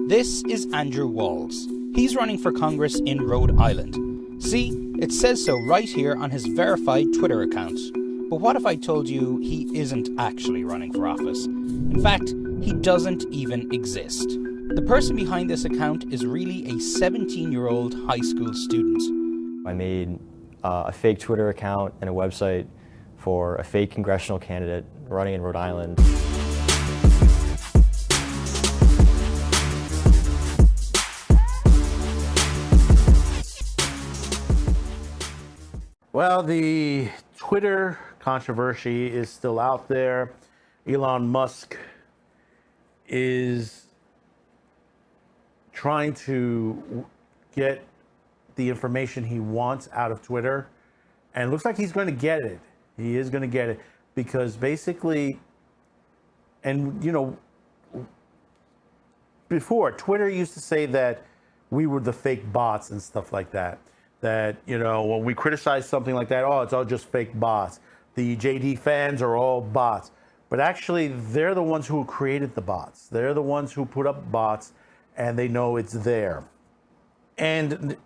This is Andrew Walls. He's running for Congress in Rhode Island. See, it says so right here on his verified Twitter account. But what if I told you he isn't actually running for office? In fact, he doesn't even exist. The person behind this account is really a 17-year-old high school student. I made a fake Twitter account and a website for a fake congressional candidate running in Rhode Island. Well, the Twitter controversy is still out there. Elon Musk is trying to get the information he wants out of Twitter, and it looks like he's going to get it. He is going to get it because basically, and you know, before Twitter used to say that we were the fake bots and stuff like that. That, you know, when we criticize something like that, oh, it's all just fake bots. The JD fans are all bots. But actually, they're the ones who created the bots. They're the ones who put up bots, and they know it's there. And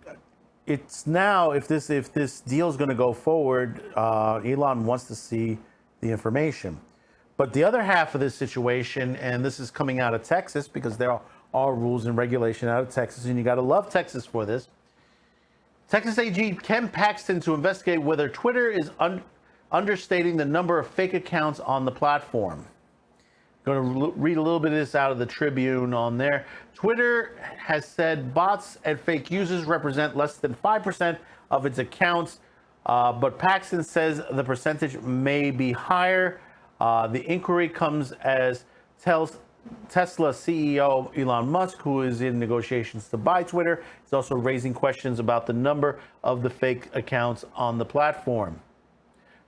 it's now, if this deal is going to go forward, Elon wants to see the information. But the other half of this situation, and this is coming out of Texas, because there are rules and regulation out of Texas, and you got to love Texas for this. Texas AG Ken Paxton to investigate whether Twitter is understating the number of fake accounts on the platform. I'm going to read a little bit of this out of the Tribune on there. Twitter has said bots and fake users represent less than 5% of its accounts, but Paxton says the percentage may be higher. The inquiry comes as Tesla CEO Elon Musk, who is in negotiations to buy Twitter, is also raising questions about the number of the fake accounts on the platform.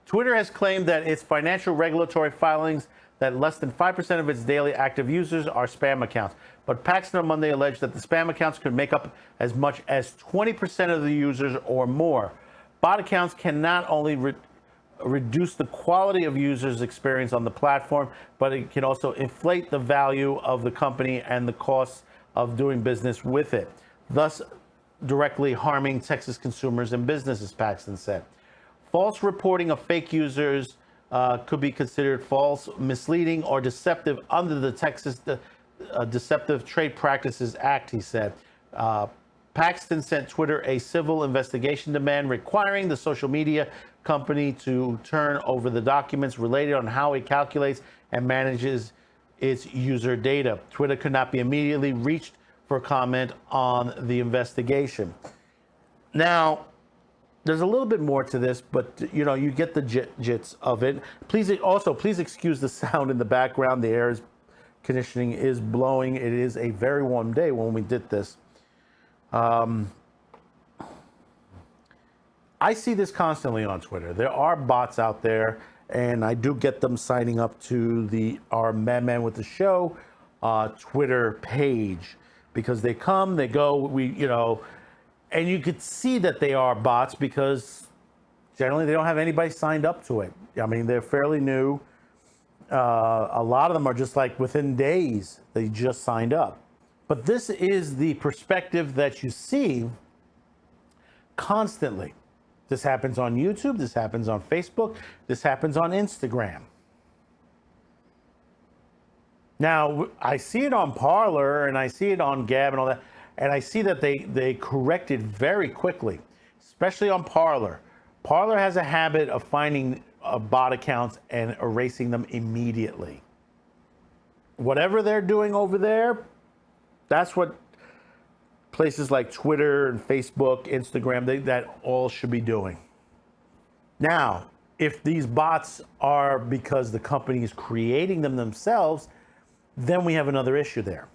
Twitter has claimed that its financial regulatory filings that less than 5% of its daily active users are spam accounts. But Paxton on Monday alleged that the spam accounts could make up as much as 20% of the users or more. Bot accounts can not only reduce the quality of users' experience on the platform, but it can also inflate the value of the company and the costs of doing business with it, thus directly harming Texas consumers and businesses, Paxton said. False reporting of fake users could be considered false, misleading, or deceptive under the Texas Deceptive Trade Practices Act, he said. Paxton sent Twitter a civil investigation demand requiring the social media company to turn over the documents related on how it calculates and manages its user data. Twitter could not be immediately reached for comment on the investigation. Now, there's a little bit more to this, but you know, you get the gist of it. Please excuse the sound in the background. The air conditioning is blowing. It is a very warm day when we did this. I see this constantly on Twitter. There are bots out there, and I do get them signing up to our Madman with the Show Twitter page, because they come, they go, and you could see that they are bots because generally they don't have anybody signed up to it. I mean, they're fairly new. A lot of them are just like within days, they just signed up. But this is the perspective that you see constantly. This happens on YouTube, this happens on Facebook, this happens on Instagram. Now, I see it on Parler and I see it on Gab and all that, and I see that they correct it very quickly, especially on Parler. Parler has a habit of finding bot accounts and erasing them immediately. Whatever they're doing over there, that's what places like Twitter and Facebook, Instagram, that all should be doing. Now, if these bots are because the company is creating them themselves, then we have another issue there.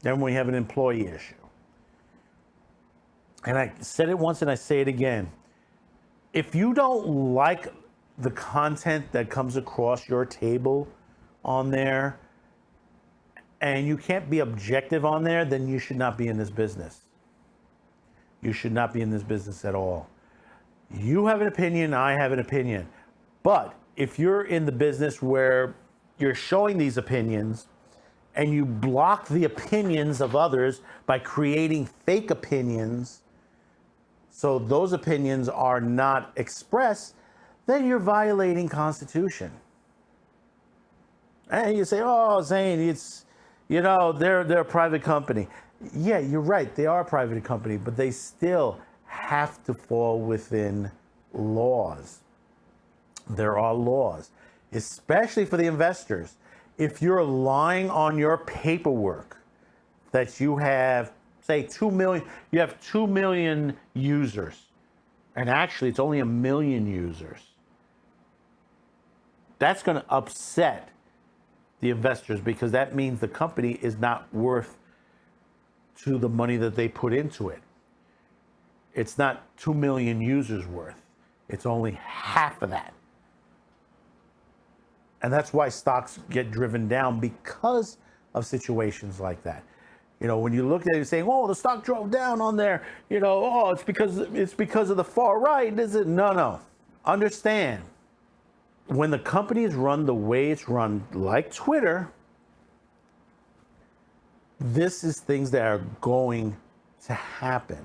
Then we have an employee issue. And I said it once and I say it again. If you don't like the content that comes across your table on there, and you can't be objective on there, then you should not be in this business. You should not be in this business at all. You have an opinion, I have an opinion. But if you're in the business where you're showing these opinions and you block the opinions of others by creating fake opinions, so those opinions are not expressed, then you're violating Constitution. And you say, oh, Zane, it's, they're a private company. Yeah, you're right. They are a private company, but they still have to fall within laws. There are laws, especially for the investors. If you're lying on your paperwork that you have, say, 2 million, you have 2 million users, and actually it's only 1 million users, that's going to upset the investors, because that means the company is not worth to the money that they put into it. It's not 2 million users worth. It's only half of that. And that's why stocks get driven down, because of situations like that. When you look at it and say, oh, the stock drove down on there, oh, it's because of the far right. Is it? No. Understand, when the company is run the way it's run, like Twitter, this is things that are going to happen.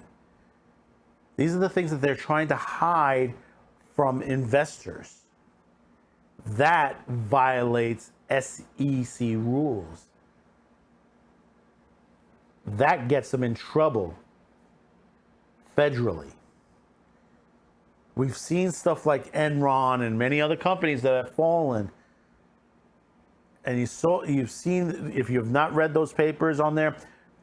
These are the things that they're trying to hide from investors. That violates SEC rules. That gets them in trouble federally. We've seen stuff like Enron and many other companies that have fallen. And you've seen, if you have not read those papers on there,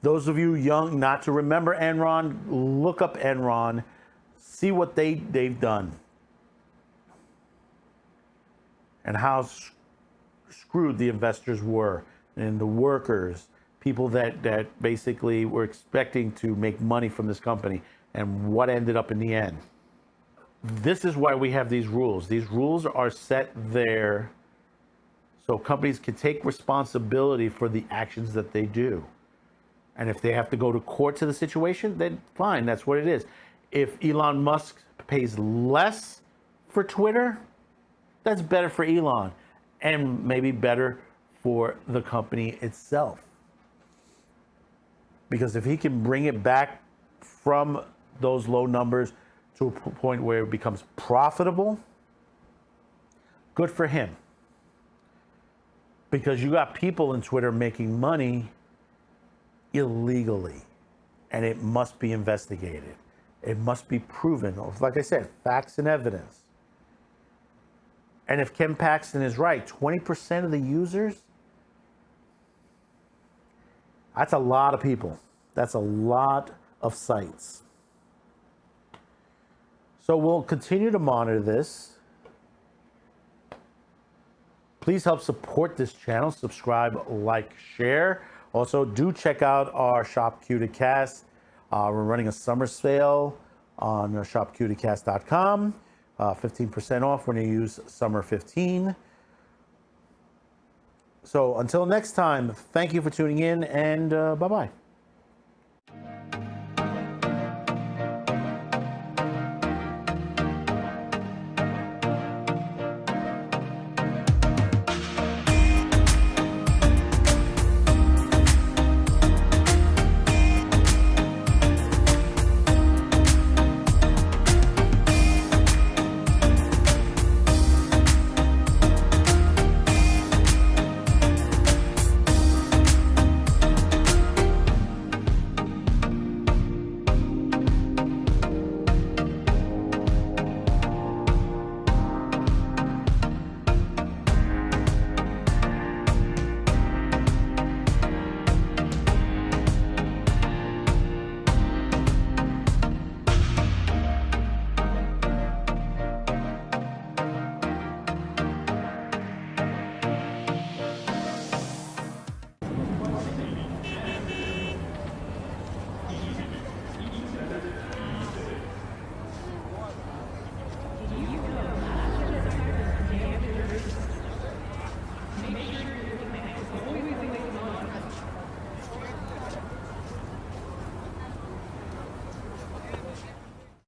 those of you young not to remember Enron, look up Enron, see what they've done. And how screwed the investors were, and the workers, people that basically were expecting to make money from this company, and what ended up in the end. This is why we have these rules. These rules are set there so companies can take responsibility for the actions that they do. And if they have to go to court to the situation, then fine, that's what it is. If Elon Musk pays less for Twitter, that's better for Elon, and maybe better for the company itself. Because if he can bring it back from those low numbers to a point where it becomes profitable, good for him. Because you got people in Twitter making money illegally, and it must be investigated. It must be proven. Like I said, facts and evidence. And if Ken Paxton is right, 20% of the users, that's a lot of people. That's a lot of sites. So we'll continue to monitor this. Please help support this channel. Subscribe, like, share. Also, do check out our ShopQ to Cast. We're running a summer sale on shopq2cast.com. 15% off when you use Summer15. So until next time, thank you for tuning in, and bye-bye.